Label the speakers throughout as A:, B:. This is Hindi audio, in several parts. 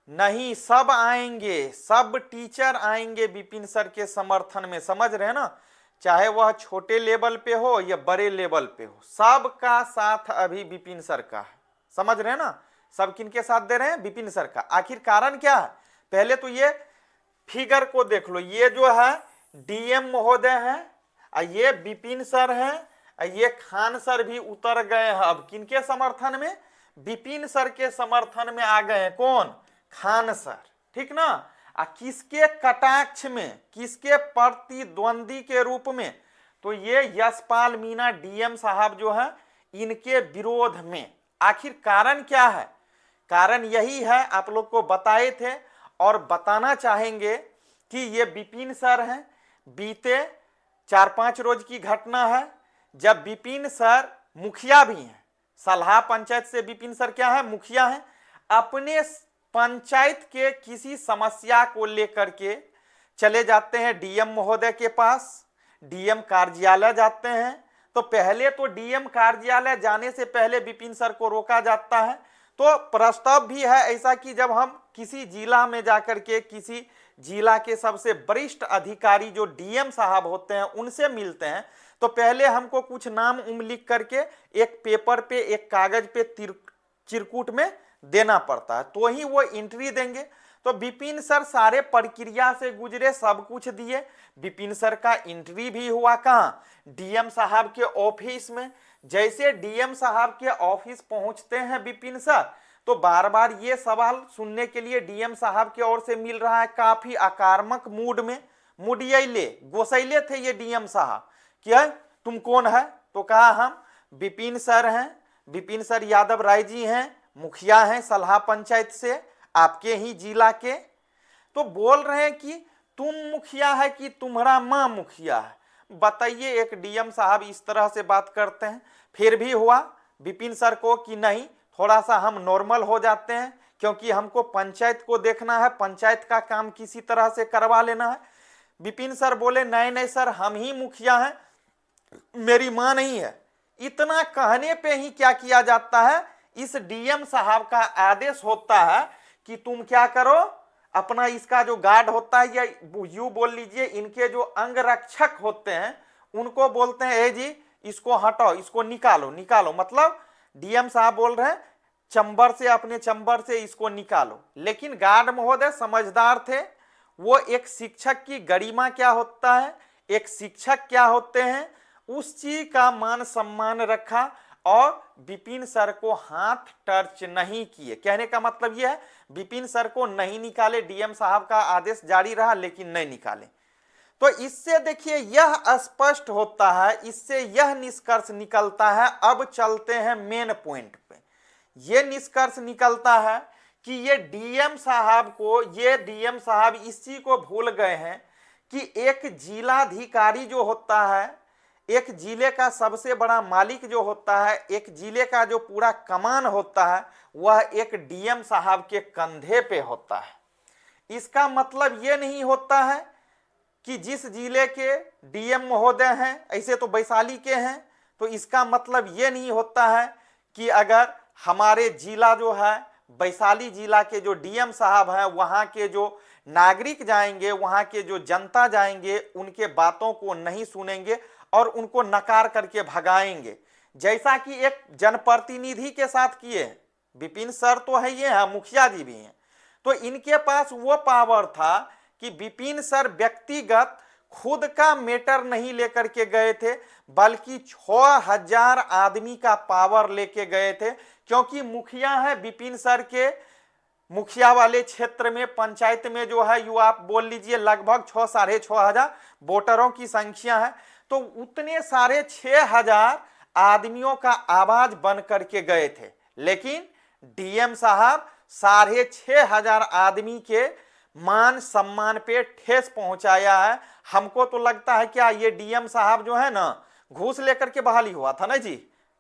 A: नहीं, सब आएंगे, सब टीचर आएंगे विपिन सर के समर्थन में, समझ रहे हैं ना। चाहे वह छोटे लेवल पे हो या बड़े लेवल पे हो, सबका साथ अभी विपिन सर का है, समझ रहे हैं ना। सब किनके साथ दे रहे हैं? विपिन सर का। आखिर कारण क्या है? पहले तो ये फिगर को देख लो, ये जो है डीएम महोदय है, ये विपिन सर है, ये खान सर भी उतर गए हैं। अब किनके समर्थन में? विपिन सर के समर्थन में आ गए हैं। कौन? खान सर, ठीक ना। किसके कटाक्ष में, किसके प्रतिद्वंदी के रूप में? तो ये यशपाल मीणा डीएम साहब जो है, इनके विरोध में। आखिर कारण क्या है? कारण यही है, आप लोग को बताए थे और बताना चाहेंगे कि ये विपिन सर हैं। बीते 4-5 रोज की घटना है, जब विपिन सर मुखिया भी हैं, सलहा पंचायत से विपिन सर क्या है? मुखिया हैं। अपने पंचायत के किसी समस्या को लेकर के चले जाते हैं डीएम महोदय के पास, डीएम कार्यालय जाते हैं। तो पहले तो डीएम कार्यालय जाने से पहले विपिन सर को रोका जाता है। तो प्रस्ताव भी है ऐसा कि जब हम किसी जिला में जाकर के किसी जिला के सबसे वरिष्ठ अधिकारी जो डीएम साहब होते हैं उनसे मिलते हैं, तो पहले हमको कुछ नाम लिख करके एक पेपर पे, एक कागज पे चिरकुट में देना पड़ता है, तो ही वो एंट्री देंगे। तो विपिन सर सारे प्रक्रिया से गुजरे, सब कुछ दिए। विपिन सर का एंट्री भी हुआ कहाँ? डीएम साहब के ऑफिस में। जैसे डीएम साहब के ऑफिस पहुंचते हैं विपिन सर, तो बार बार ये सवाल सुनने के लिए डीएम साहब की ओर से मिल रहा है, काफी आक्रामक मूड में, मुडियले गोसैले थे ये डीएम साहब। क्या तुम कौन है? तो कहा हम विपिन सर हैं, विपिन सर यादव राय जी हैं, मुखिया हैं सलहा पंचायत से, आपके ही जिला के। तो बोल रहे हैं कि तुम मुखिया है कि तुम्हारा मां मुखिया है? बताइए, एक डीएम साहब इस तरह से बात करते हैं। फिर भी हुआ विपिन सर को कि नहीं, थोड़ा सा हम नॉर्मल हो जाते हैं, क्योंकि हमको पंचायत को देखना है, पंचायत का काम किसी तरह से करवा लेना है। विपिन सर बोले नहीं नहीं सर, हम ही मुखिया हैं, मेरी मां नहीं है। इतना कहने पे ही क्या किया जाता है, इस डीएम साहब का आदेश होता है कि तुम क्या करो, अपना इसका जो गार्ड होता है, या यू बोल लीजिए इनके जो अंगरक्षक होते हैं, उनको बोलते हैं ए जी इसको हटाओ, इसको निकालो निकालो। मतलब डीएम साहब बोल रहे हैं चंबर से, अपने चंबर से इसको निकालो। लेकिन गार्ड महोदय समझदार थे, वो एक शिक्षक की गरिमा क्या होता है, एक शिक्षक क्या होते हैं, उस चीज का मान सम्मान रखा और विपिन सर को हाथ टच नहीं किए। कहने का मतलब यह है विपिन सर को नहीं निकाले, डीएम साहब का आदेश जारी रहा लेकिन नहीं निकाले। तो इससे देखिए यह स्पष्ट होता है, इससे यह निष्कर्ष निकलता है। अब चलते हैं मेन पॉइंट पे। यह निष्कर्ष निकलता है कि ये डीएम साहब को, ये डीएम साहब इस चीज को भूल गए हैं कि एक जिलाधिकारी जो होता है, एक जिले का सबसे बड़ा मालिक जो होता है, एक जिले का जो पूरा कमान होता है, वह एक डीएम साहब के कंधे पे होता है। इसका मतलब यह नहीं होता है कि जिस जिले के डीएम महोदय हैं, ऐसे तो वैशाली के हैं, तो इसका मतलब यह नहीं होता है कि अगर हमारे जिला जो है वैशाली जिला के जो डीएम साहब हैं, वहां के जो नागरिक जाएंगे, वहां के जो जनता जाएंगे, उनके बातों को नहीं सुनेंगे और उनको नकार करके भगाएंगे, जैसा कि एक जनप्रतिनिधि के साथ किए। विपिन सर तो है, ये है मुखिया जी भी हैं, तो इनके पास वो पावर था कि विपिन सर व्यक्तिगत खुद का मैटर नहीं लेकर के गए थे, बल्कि 6000 आदमी का पावर लेके गए थे। क्योंकि मुखिया है विपिन सर के, मुखिया वाले क्षेत्र में पंचायत में जो है यू आप बोल लीजिए लगभग 6-6.5 वोटरों की संख्या है। तो उतने सारे 6000 आदमियों का आवाज बन करके गए थे, लेकिन डीएम साहब 6500 आदमी के मान सम्मान पे ठेस पहुंचाया है। हमको तो लगता है क्या ये डीएम साहब जो है ना, घूस लेकर के बहाली हुआ था ना जी?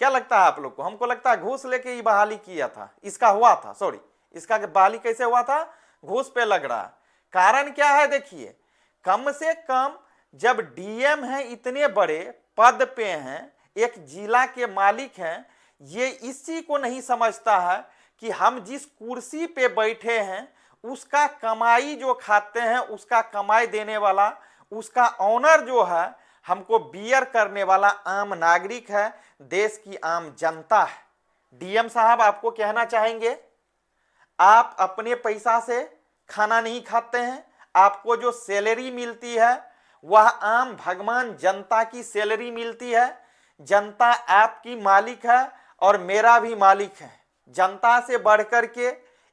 A: क्या लगता है आप लोग को? हमको लगता है घूस लेके ही बहाली किया था, इसका हुआ था, सॉरी, इसका बहाली कैसे हुआ था? घूस पे लग रहा है। कारण क्या है देखिए, कम से कम जब डीएम है, इतने बड़े पद पे हैं, एक जिला के मालिक हैं, ये इसी को नहीं समझता है कि हम जिस कुर्सी पे बैठे हैं उसका कमाई जो खाते हैं, उसका कमाई देने वाला, उसका ऑनर जो है, हमको बियर करने वाला आम नागरिक है, देश की आम जनता है। डीएम साहब आपको कहना चाहेंगे, आप अपने पैसा से खाना नहीं खाते हैं, आपको जो सैलरी मिलती है वह आम भगवान जनता की सैलरी मिलती है। जनता आपकी मालिक है और मेरा भी मालिक है। जनता से बढ़कर के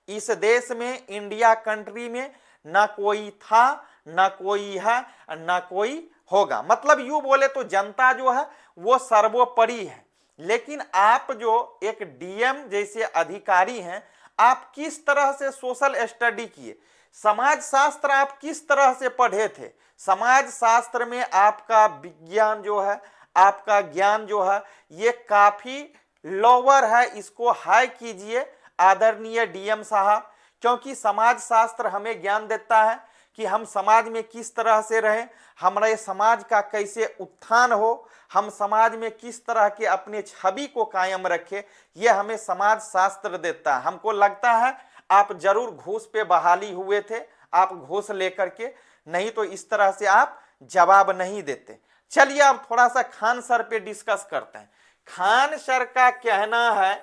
A: इस देश में, इंडिया कंट्री में ना कोई था, ना कोई है, ना कोई होगा। मतलब यूं बोले तो जनता जो है वो सर्वोपरि है। लेकिन आप जो एक डीएम जैसे अधिकारी हैं, आप किस तरह से सोशल स्टडी किए, समाज शास्त्र आप किस तरह से पढ़े थे? समाज शास्त्र में आपका विज्ञान जो है, आपका ज्ञान जो है, ये काफी लोअर है। इसको हाई कीजिए आदरणीय डीएम साहब, क्योंकि समाज शास्त्र हमें ज्ञान देता है कि हम समाज में किस तरह से रहें, हमारे समाज का कैसे उत्थान हो, हम समाज में किस तरह के अपने छवि को कायम रखें, यह हमें समाज शास्त्र देता है। हमको लगता है आप जरूर घूस पे बहाली हुए थे, आप घूस लेकर के, नहीं तो इस तरह से आप जवाब नहीं देते। चलिए अब थोड़ा सा खान सर पे डिस्कस करते हैं। खान सर का कहना है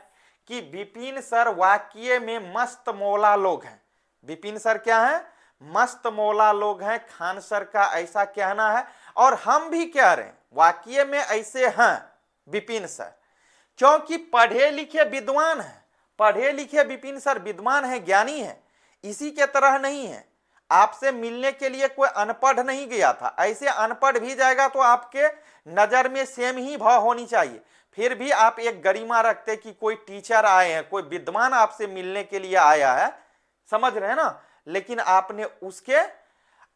A: कि विपिन सर वाकई में मस्त मौला लोग हैं। विपिन सर क्या है? मस्त मौला लोग हैं। खान सर का ऐसा कहना है और हम भी कह रहे हैं वाकई में ऐसे हैं विपिन सर, क्योंकि पढ़े लिखे विद्वान हैं। पढ़े लिखे विपिन सर विद्वान हैं, ज्ञानी हैं, इसी के तरह नहीं है। आपसे मिलने के लिए कोई अनपढ़ नहीं गया था। ऐसे अनपढ़ भी जाएगा तो आपके नजर में सेम ही भाव होनी चाहिए, फिर भी आप एक गरिमा रखते कि कोई टीचर आए हैं, कोई विद्वान आपसे मिलने के लिए आया है, समझ रहे हैं ना। लेकिन आपने उसके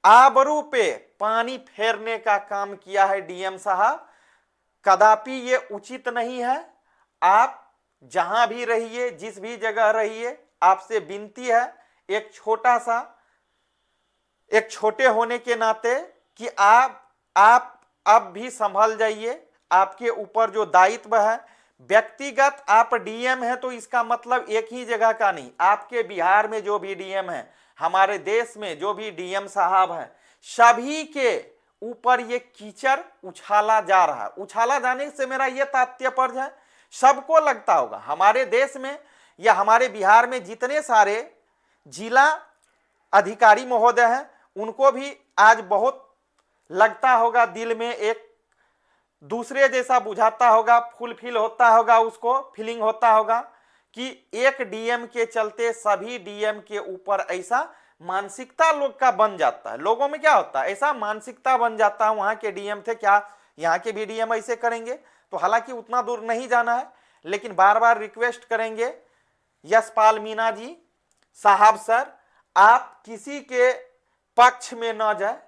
A: आबरू पे पानी फेरने का काम किया है डीएम साहब। कदापि ये उचित नहीं है। आप जहां भी रहिए, जिस भी जगह रहिए, आपसे विनती है एक छोटा सा, एक छोटे होने के नाते कि आप अब भी संभल जाइए। आपके ऊपर जो दायित्व है, व्यक्तिगत आप डीएम है तो इसका मतलब एक ही जगह का नहीं। आपके बिहार में जो भी डीएम है, हमारे देश में जो भी डीएम साहब हैं, सभी के ऊपर ये कीचड़ उछाला जा रहा है। उछाला जाने से मेरा ये तात्पर्य है, सबको लगता होगा हमारे देश में या हमारे बिहार में जितने सारे जिला अधिकारी महोदय हैं, उनको भी आज बहुत लगता होगा, दिल में एक दूसरे जैसा बुझाता होगा, फुलफिल होता होगा, उसको फीलिंग होता होगा कि एक डीएम के चलते सभी डीएम के ऊपर ऐसा मानसिकता लोग का बन जाता है। लोगों में क्या होता है, ऐसा मानसिकता बन जाता है, वहां के डीएम थे क्या यहाँ के भी डीएम ऐसे करेंगे? तो हालांकि उतना दूर नहीं जाना है, लेकिन बार बार रिक्वेस्ट करेंगे यशपाल मीणा जी साहब, सर आप किसी के पक्ष में न जाए।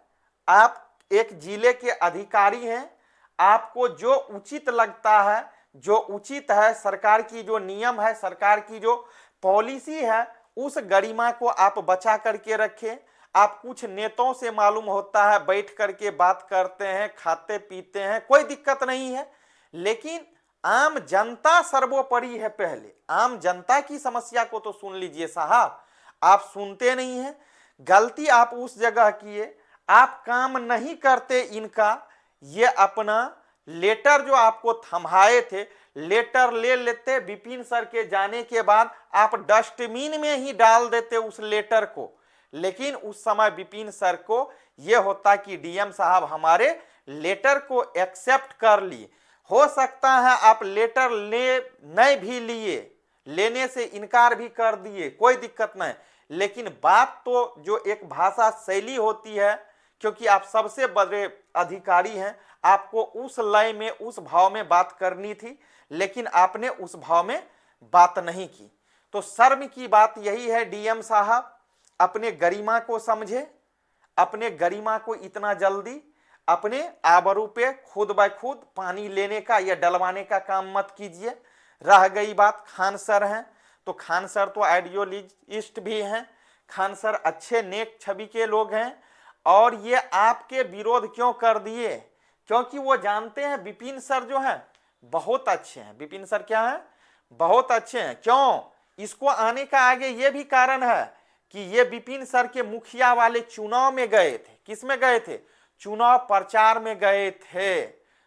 A: आप एक जिले के अधिकारी हैं, आपको जो उचित लगता है, जो उचित है, सरकार की जो नियम है, सरकार की जो पॉलिसी है, उस गरिमा को आप बचा करके रखें। आप कुछ नेताओं से मालूम होता है बैठ करके बात करते हैं, खाते पीते हैं, कोई दिक्कत नहीं है, लेकिन आम जनता सर्वोपरि है। पहले आम जनता की समस्या को तो सुन लीजिए साहब, आप सुनते नहीं हैं। गलती आप उस जगह किए, आप काम नहीं करते इनका। ये अपना लेटर जो आपको थमाए थे, लेटर ले लेते, विपिन सर के जाने के बाद आप डस्टबिन में ही डाल देते उस लेटर को। लेकिन उस समय विपिन सर को यह होता कि डीएम साहब हमारे लेटर को एक्सेप्ट कर लिए। हो सकता है आप लेटर ले नहीं भी लिए, लेने से इनकार भी कर दिए, कोई दिक्कत नहीं, लेकिन बात तो जो एक भाषा शैली होती है, क्योंकि आप सबसे बड़े अधिकारी हैं, आपको उस लय में, उस भाव में बात करनी थी, लेकिन आपने उस भाव में बात नहीं की। तो शर्म की बात यही है डीएम साहब, अपने गरिमा को समझे। अपने गरिमा को इतना जल्दी अपने आबरू पे खुद ब खुद पानी लेने का या डलवाने का काम मत कीजिए। रह गई बात खान सर हैं, तो खान सर तो आइडियोलॉजिस्ट भी हैं। खान सर अच्छे नेक छवि के लोग हैं, और ये आपके विरोध क्यों कर दिए? क्योंकि वो जानते हैं विपिन सर जो हैं बहुत अच्छे हैं। विपिन सर क्या है? बहुत अच्छे हैं। क्यों? इसको आने का आगे ये भी कारण है कि ये विपिन सर के मुखिया वाले चुनाव में गए थे। किस में गए थे? चुनाव प्रचार में गए थे।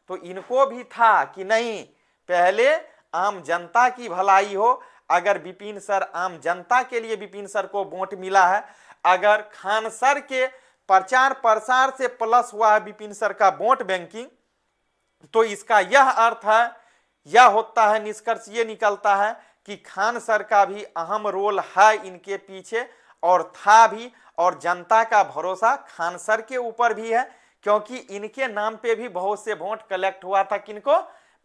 A: तो इनको भी था कि नहीं, पहले आम जनता की भलाई हो। अगर विपिन सर, आम जनता के लिए विपिन सर को वोट मिला है, अगर खान सर के प्रचार प्रसार से प्लस हुआ है विपिन सर का वोट बैंकिंग, तो इसका यह अर्थ है, यह होता है, निष्कर्ष ये निकलता है कि खान सर का भी अहम रोल है इनके पीछे, और था भी, और जनता का भरोसा खान सर के ऊपर भी है, क्योंकि इनके नाम पे भी बहुत से वोट कलेक्ट हुआ था। किनको?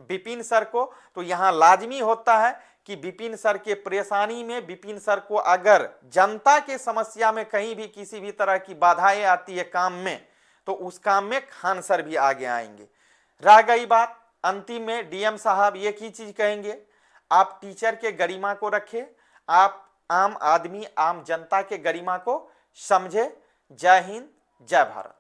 A: विपिन सर को। तो यहां लाजमी होता है कि विपिन सर के परेशानी में, विपिन सर को अगर जनता के समस्या में कहीं भी किसी भी तरह की बाधाएं आती है काम में, तो उस काम में खान सर भी आगे आएंगे। रह गई बात अंतिम में, डीएम साहब एक ही चीज कहेंगे, आप टीचर के गरिमा को रखें, आप आम आदमी, आम जनता के गरिमा को समझे। जय हिंद, जय भारत।